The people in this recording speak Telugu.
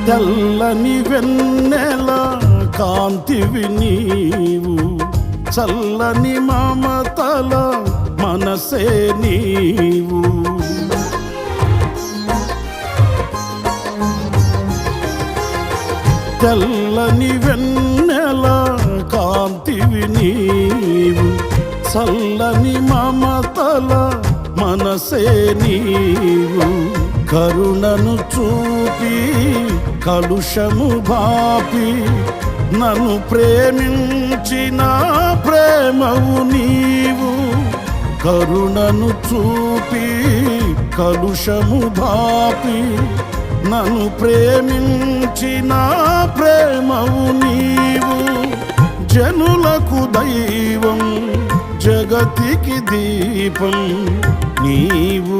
తెల్లని వెన్నెల కాంతివి నీవు, చల్లని మమతల మనసే నీవు. తెల్లని వెన్నెల కాంతివి నీవు, చల్లని మమతల మనసే నీవు. కరుణను చూపి కలుషము బాపి నన్ను ప్రేమించిన ప్రేమవు నీవు. కరుణను చూపి కలుషము బాపి నన్ను ప్రేమించిన ప్రేమవు నీవు. జనులకు దైవం జగతికి దీపం నీవు.